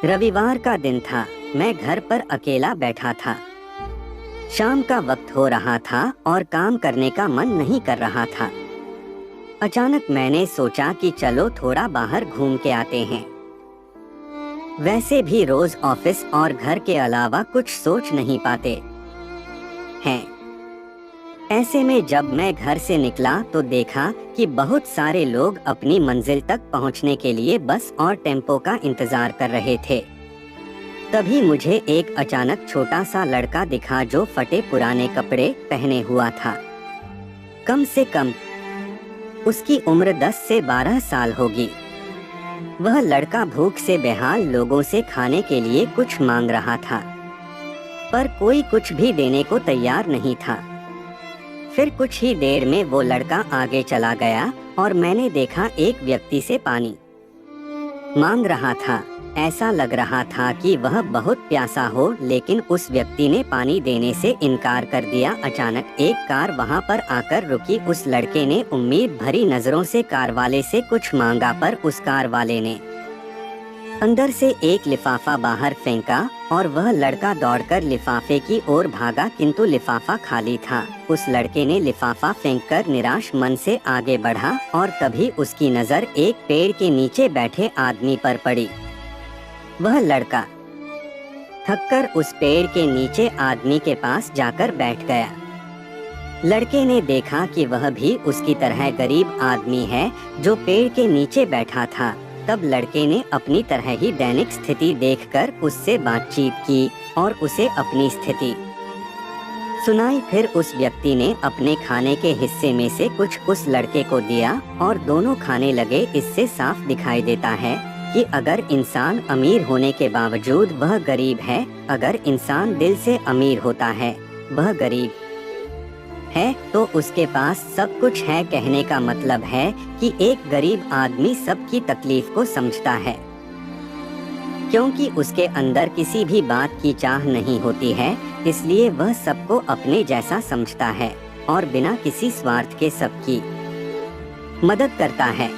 रविवार का दिन था। मैं घर पर अकेला बैठा था। शाम का वक्त हो रहा था और काम करने का मन नहीं कर रहा था। अचानक मैंने सोचा कि चलो थोड़ा बाहर घूम के आते हैं। वैसे भी रोज ऑफिस और घर के अलावा कुछ सोच नहीं पाते हैं। ऐसे में जब मैं घर से निकला तो देखा कि बहुत सारे लोग अपनी मंजिल तक पहुंचने के लिए बस और टेम्पो का इंतजार कर रहे थे। तभी मुझे एक अचानक छोटा सा लड़का दिखा जो फटे पुराने कपड़े पहने हुआ था। कम से कम उसकी उम्र 10 से 12 साल होगी। वह लड़का भूख से बेहाल लोगों से खाने के लिए कुछ मांग रहा था, पर कोई कुछ भी देने को तैयार नहीं था। फिर कुछ ही देर में वो लड़का आगे चला गया और मैंने देखा एक व्यक्ति से पानी मांग रहा था। ऐसा लग रहा था कि वह बहुत प्यासा हो, लेकिन उस व्यक्ति ने पानी देने से इनकार कर दिया। अचानक एक कार वहां पर आकर रुकी। उस लड़के ने उम्मीद भरी नजरों से कार वाले से कुछ मांगा, पर उस कार वाले ने अंदर से एक लिफाफा बाहर फेंका और वह लड़का दौड़कर लिफाफे की ओर भागा, किंतु लिफाफा खाली था। उस लड़के ने लिफाफा फेंककर निराश मन से आगे बढ़ा और तभी उसकी नजर एक पेड़ के नीचे बैठे आदमी पर पड़ी। वह लड़का थककर उस पेड़ के नीचे आदमी के पास जाकर बैठ गया। लड़के ने देखा कि वह भी उसकी तरह गरीब आदमी है जो पेड़ के नीचे बैठा था। तब लड़के ने अपनी तरह ही दैनिक स्थिति देखकर उससे बातचीत की और उसे अपनी स्थिति सुनाई। फिर उस व्यक्ति ने अपने खाने के हिस्से में से कुछ उस लड़के को दिया और दोनों खाने लगे। इससे साफ दिखाई देता है कि अगर इंसान अमीर होने के बावजूद वह गरीब है, अगर इंसान दिल से अमीर होता है वह गरीब है, तो उसके पास सब कुछ है। कहने का मतलब है कि एक गरीब आदमी सबकी तकलीफ को समझता है, क्योंकि उसके अंदर किसी भी बात की चाह नहीं होती है, इसलिए वह सबको अपने जैसा समझता है और बिना किसी स्वार्थ के सबकी मदद करता है।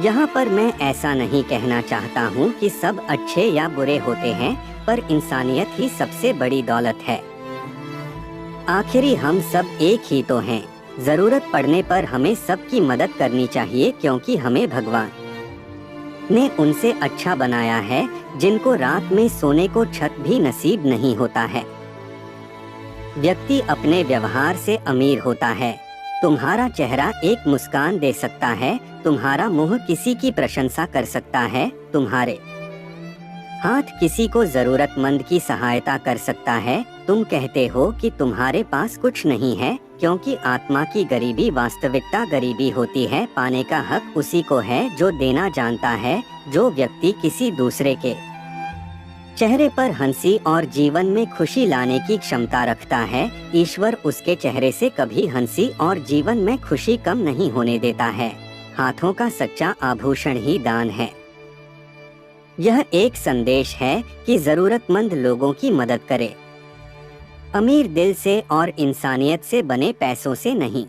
यहाँ पर मैं ऐसा नहीं कहना चाहता हूँ कि सब अच्छे या बुरे होते हैं, पर इंसानियत ही सबसे बड़ी दौलत है। आखिरी हम सब एक ही तो हैं। जरूरत पड़ने पर हमें सबकी मदद करनी चाहिए, क्योंकि हमें भगवान ने उनसे अच्छा बनाया है जिनको रात में सोने को छत भी नसीब नहीं होता है। व्यक्ति अपने व्यवहार से अमीर होता है। तुम्हारा चेहरा एक मुस्कान दे सकता है, तुम्हारा मुंह किसी की प्रशंसा कर सकता है, तुम्हारे हाथ किसी को जरूरतमंद की सहायता कर सकता है। तुम कहते हो कि तुम्हारे पास कुछ नहीं है, क्योंकि आत्मा की गरीबी वास्तविकता गरीबी होती है। पाने का हक उसी को है जो देना जानता है। जो व्यक्ति किसी दूसरे के चेहरे पर हंसी और जीवन में खुशी लाने की क्षमता रखता है, ईश्वर उसके चेहरे से कभी हंसी और जीवन में खुशी कम नहीं होने देता है। हाथों का सच्चा आभूषण ही दान है। यह एक संदेश है कि जरूरतमंद लोगों की मदद करें, अमीर दिल से और इंसानियत से बने पैसों से नहीं।